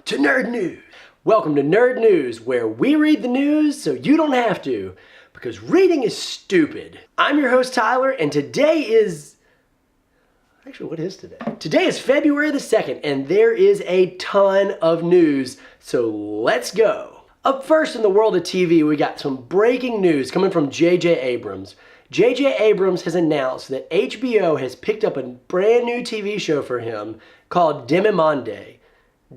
to Nerd News. Welcome to Nerd News, where we read the news so you don't have to, because reading is stupid. I'm your host Tyler, and today is... Actually, what is today? Today is February the 2nd, and there is a ton of news, so let's go. Up first in the world of TV, we got some breaking news coming from J.J. Abrams. J.J. Abrams has announced that HBO has picked up a brand new TV show for him called Demimonde. I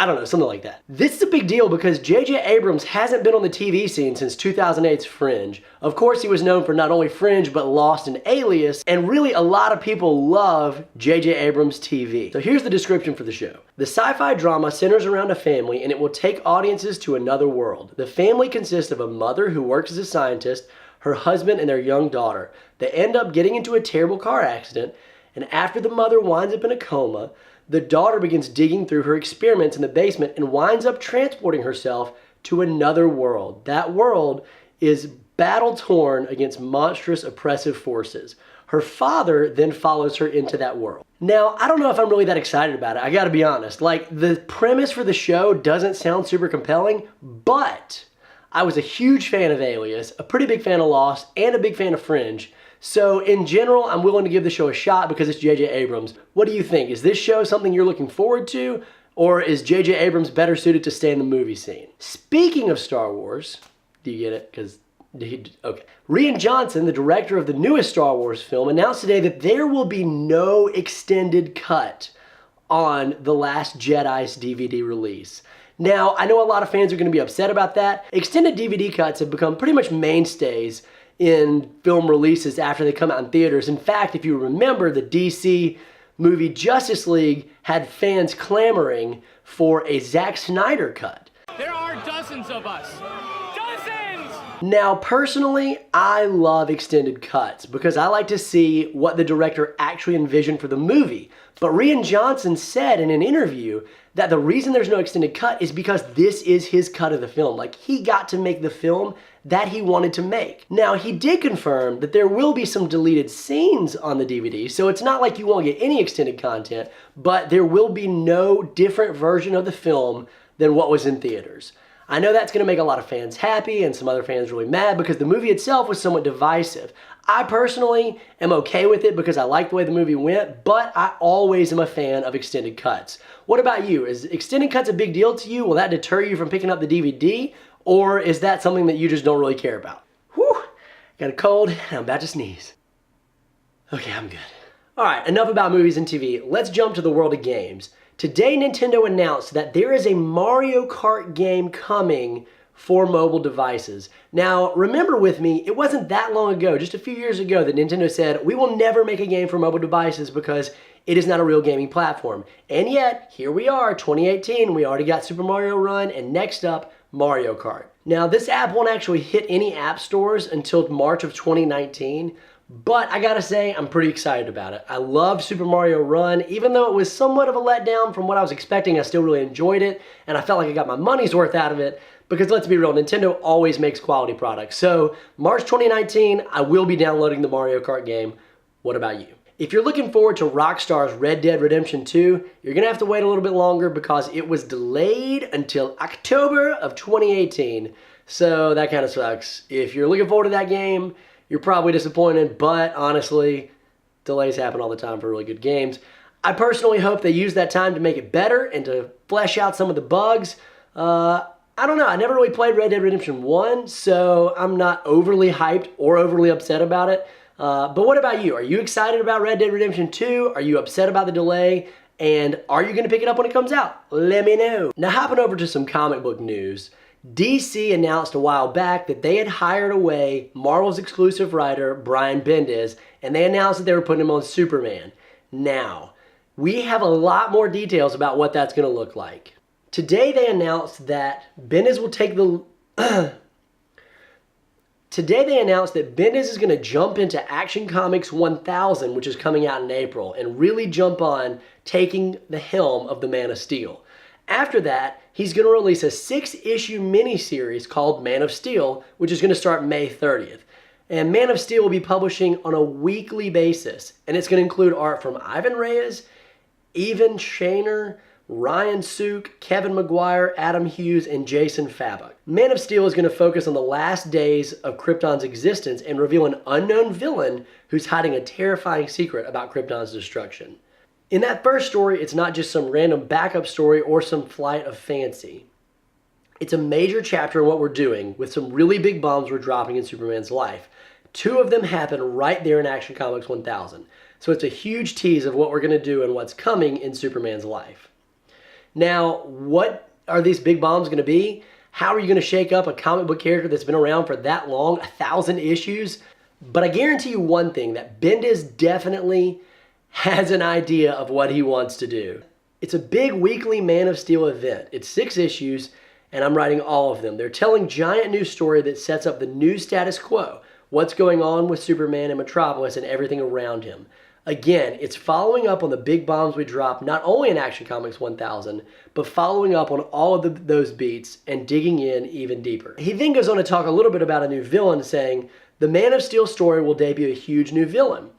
don't know, something like that. This is a big deal because J.J. Abrams hasn't been on the TV scene since 2008's Fringe. Of course, he was known for not only Fringe, but Lost and Alias, and really a lot of people love J.J. Abrams' TV. So here's the description for the show. The sci-fi drama centers around a family, and it will take audiences to another world. The family consists of a mother who works as a scientist, her husband, and their young daughter. They end up getting into a terrible car accident, and after the mother winds up in a coma, the daughter begins digging through her experiments in the basement and winds up transporting herself to another world. That world is battle-torn against monstrous oppressive forces. Her father then follows her into that world. Now, I don't know if I'm really that excited about it. I gotta be honest. Like, the premise for the show doesn't sound super compelling, but I was a huge fan of Alias, a pretty big fan of Lost, and a big fan of Fringe. So in general, I'm willing to give the show a shot because it's J.J. Abrams. What do you think? Is this show something you're looking forward to? Or is J.J. Abrams better suited to stay in the movie scene? Speaking of Star Wars, do you get it? Okay. Rian Johnson, the director of the newest Star Wars film, announced today that there will be no extended cut on The Last Jedi's DVD release. Now, I know a lot of fans are going to be upset about that. Extended DVD cuts have become pretty much mainstays in film releases after they come out in theaters. In fact, if you remember, the DC movie Justice League had fans clamoring for a Zack Snyder cut. There are dozens of us. Dozens! Now, personally, I love extended cuts because I like to see what the director actually envisioned for the movie. But Rian Johnson said in an interview that the reason there's no extended cut is because this is his cut of the film. Like, he got to make the film that he wanted to make. Now, he did confirm that there will be some deleted scenes on the DVD, so it's not like you won't get any extended content, but there will be no different version of the film than what was in theaters. I know that's going to make a lot of fans happy and some other fans really mad because the movie itself was somewhat divisive. I personally am okay with it because I like the way the movie went, but I always am a fan of extended cuts. What about you? Is extended cuts a big deal to you? Will that deter you from picking up the DVD? Or is that something that you just don't really care about? Whew, got a cold and I'm about to sneeze. Okay, I'm good. All right, enough about movies and TV. Let's jump to the world of games. Today, Nintendo announced that there is a Mario Kart game coming for mobile devices. Now, remember with me, it wasn't that long ago, just a few years ago, that Nintendo said, we will never make a game for mobile devices because it is not a real gaming platform. And yet, here we are, 2018, we already got Super Mario Run, and next up, Mario Kart. Now, this app won't actually hit any app stores until March of 2019, but I gotta say, I'm pretty excited about it. I loved Super Mario Run. Even though it was somewhat of a letdown from what I was expecting, I still really enjoyed it, and I felt like I got my money's worth out of it, because let's be real, Nintendo always makes quality products. So, March 2019, I will be downloading the Mario Kart game. What about you? If you're looking forward to Rockstar's Red Dead Redemption 2, you're gonna have to wait a little bit longer because it was delayed until October of 2018. So that kind of sucks. If you're looking forward to that game, you're probably disappointed, but honestly, delays happen all the time for really good games. I personally hope they use that time to make it better and to flesh out some of the bugs. I don't know, I never really played Red Dead Redemption 1, so I'm not overly hyped or overly upset about it. But what about you? Are you excited about Red Dead Redemption 2? Are you upset about the delay? And are you going to pick it up when it comes out? Let me know. Now, hopping over to some comic book news. DC announced a while back that they had hired away Marvel's exclusive writer, Brian Bendis, and they announced that they were putting him on Superman. Now, we have a lot more details about what that's going to look like. Today, they announced that Bendis will take the... Today they announced that Bendis is going to jump into Action Comics 1000, which is coming out in April, and really jump on taking the helm of the Man of Steel. After that, he's going to release a 6-issue miniseries called Man of Steel, which is going to start May 30th. And Man of Steel will be publishing on a weekly basis, and it's going to include art from Ivan Reyes Evan Shaner, Ryan Sook, Kevin Maguire, Adam Hughes, and Jason Fabok. Man of Steel is going to focus on the last days of Krypton's existence and reveal an unknown villain who's hiding a terrifying secret about Krypton's destruction. In that first story, it's not just some random backup story or some flight of fancy. It's a major chapter in what we're doing with some really big bombs we're dropping in Superman's life. 2 of them happen right there in Action Comics 1000. So it's a huge tease of what we're going to do and what's coming in Superman's life. Now, what are these big bombs going to be? How are you going to shake up a comic book character that's been around for that long, 1,000 issues? But I guarantee you one thing, that Bendis definitely has an idea of what he wants to do. It's a big weekly Man of Steel event. It's 6 issues, and I'm writing all of them. They're telling giant news story that sets up the new status quo, what's going on with Superman and Metropolis and everything around him. Again, it's following up on the big bombs we dropped, not only in Action Comics 1000, but following up on all of those beats and digging in even deeper. He then goes on to talk a little bit about a new villain, saying, the Man of Steel story will debut a huge new villain.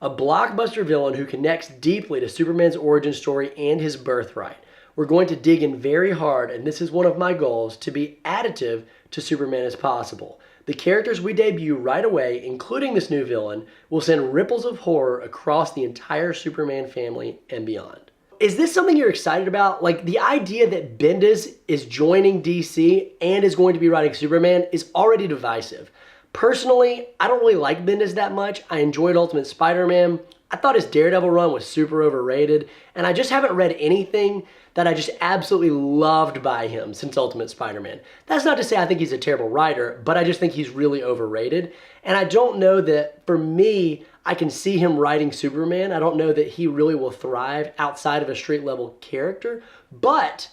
A blockbuster villain who connects deeply to Superman's origin story and his birthright. We're going to dig in very hard, and this is one of my goals, to be additive to Superman as possible. The characters we debut right away, including this new villain, will send ripples of horror across the entire Superman family and beyond. Is this something you're excited about? Like, the idea that Bendis is joining DC and is going to be writing Superman is already divisive. Personally, I don't really like Bendis that much. I enjoyed Ultimate Spider-Man. I thought his Daredevil run was super overrated, and I just haven't read anything that I just absolutely loved by him since Ultimate Spider-Man. That's not to say I think he's a terrible writer, but I just think he's really overrated. And I don't know that, for me, I can see him writing Superman. I don't know that he really will thrive outside of a street-level character, but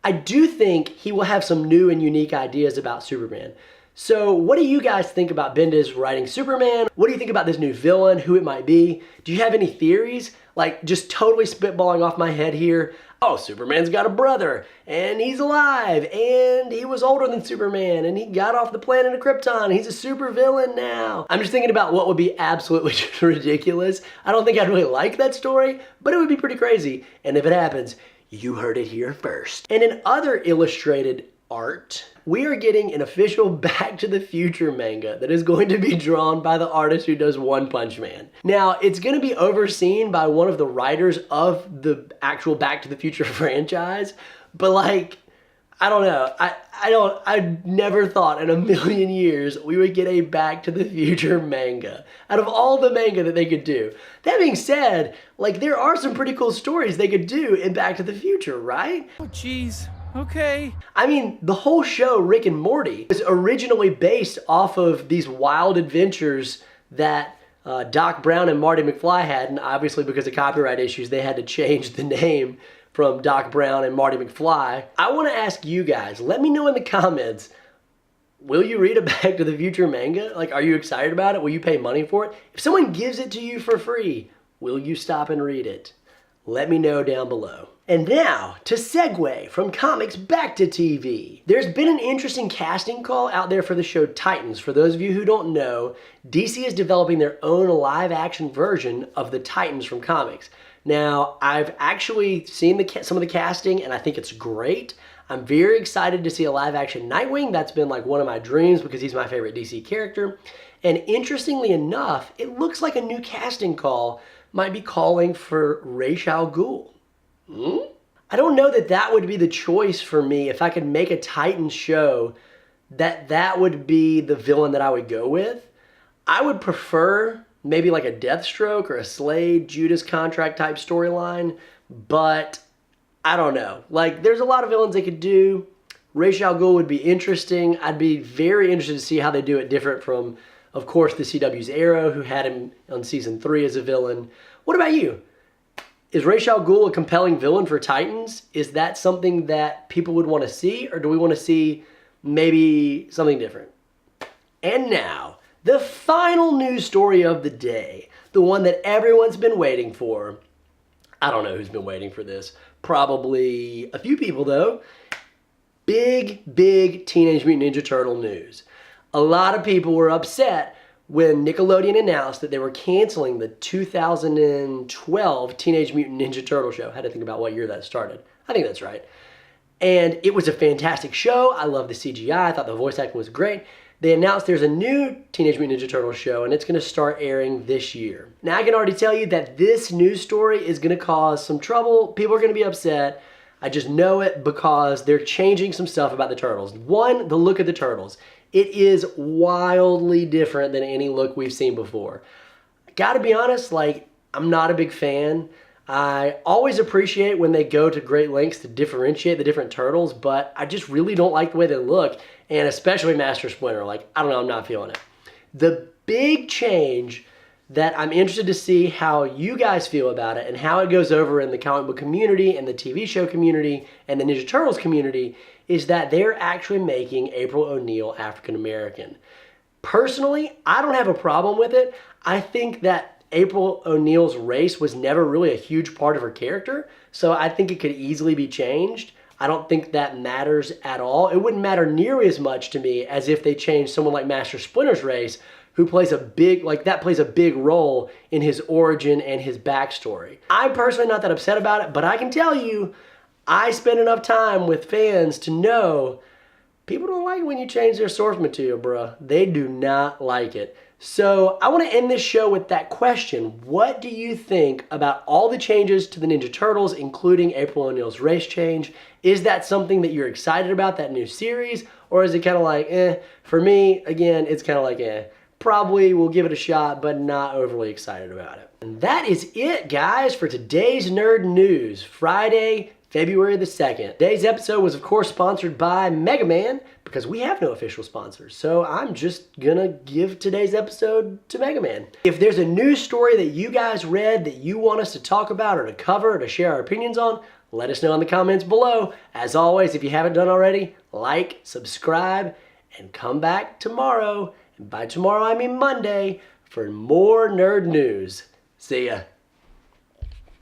I do think he will have some new and unique ideas about Superman. So what do you guys think about Bendis writing Superman? What do you think about this new villain, who it might be? Do you have any theories? Like, just totally spitballing off my head here. Oh, Superman's got a brother, and he's alive, and he was older than Superman, and he got off the planet of Krypton. He's a super villain now. I'm just thinking about what would be absolutely ridiculous. I don't think I'd really like that story, but it would be pretty crazy. And if it happens, you heard it here first. And in other illustrated art, we are getting an official Back to the Future manga that is going to be drawn by the artist who does One Punch Man. Now, it's going to be overseen by one of the writers of the actual Back to the Future franchise, but like, I don't know. I never thought in a million years we would get a Back to the Future manga out of all the manga that they could do. That being said, like, there are some pretty cool stories they could do in Back to the Future, right? Oh, jeez. Okay. I mean, the whole show, Rick and Morty, is originally based off of these wild adventures that Doc Brown and Marty McFly had, and obviously because of copyright issues, they had to change the name from Doc Brown and Marty McFly. I want to ask you guys, let me know in the comments, will you read a Back to the Future manga? Like, are you excited about it? Will you pay money for it? If someone gives it to you for free, will you stop and read it? Let me know down below. And now, to segue from comics back to TV. There's been an interesting casting call out there for the show Titans. For those of you who don't know, DC is developing their own live-action version of the Titans from comics. Now, I've actually seen some of the casting, and I think it's great. I'm very excited to see a live-action Nightwing. That's been like one of my dreams because he's my favorite DC character. And interestingly enough, it looks like a new casting call might be calling for Ra's al Ghul. I don't know that that would be the choice for me. If I could make a Titans show, that would be the villain that I would go with. I would prefer maybe like a Deathstroke or a Slade, Judas Contract type storyline, but I don't know. Like, there's a lot of villains they could do. Ra's al Ghul would be interesting. I'd be very interested to see how they do it different from, of course, the CW's Arrow, who had him on season 3 as a villain. What about you? Is Ra's al Ghul a compelling villain for Titans? Is that something that people would want to see, or do we want to see maybe something different? And now, the final news story of the day, the one that everyone's been waiting for. I don't know who's been waiting for this. Probably a few people, though. Big Teenage Mutant Ninja Turtle news. A lot of people were upset when Nickelodeon announced that they were canceling the 2012 Teenage Mutant Ninja Turtle show. I had to think about what year that started. I think that's right. And it was a fantastic show. I love the CGI. I thought the voice acting was great. They announced there's a new Teenage Mutant Ninja Turtle show, and it's going to start airing this year. Now, I can already tell you that this news story is going to cause some trouble. People are going to be upset. I just know it because they're changing some stuff about the Turtles. One, the look of the Turtles. It is wildly different than any look we've seen before. Gotta be honest, I'm not a big fan. I always appreciate when they go to great lengths to differentiate the different Turtles, but I just really don't like the way they look, and especially Master Splinter. I don't know, I'm not feeling it. The big change that I'm interested to see how you guys feel about it and how it goes over in the comic book community and the TV show community and the Ninja Turtles community is that they're actually making April O'Neil African American. Personally, I don't have a problem with it. I think that April O'Neil's race was never really a huge part of her character, so I think it could easily be changed. I don't think that matters at all. It wouldn't matter nearly as much to me as if they changed someone like Master Splinter's race, who plays a big role in his origin and his backstory. I'm personally not that upset about it, but I can tell you, I spend enough time with fans to know people don't like it when you change their source material, bruh. They do not like it. So I want to end this show with that question. What do you think about all the changes to the Ninja Turtles, including April O'Neil's race change? Is that something that you're excited about, that new series? Or is it kind of like, eh? For me, again, it's kind of like, eh. Probably will give it a shot, but not overly excited about it. And that is it, guys, for today's Nerd News, Friday, February the 2nd. Today's episode was, of course, sponsored by Mega Man, because we have no official sponsors. So I'm just gonna give today's episode to Mega Man. If there's a news story that you guys read that you want us to talk about or to cover or to share our opinions on, let us know in the comments below. As always, if you haven't done already, like, subscribe, and come back tomorrow. And by tomorrow, I mean Monday, for more nerd news. See ya.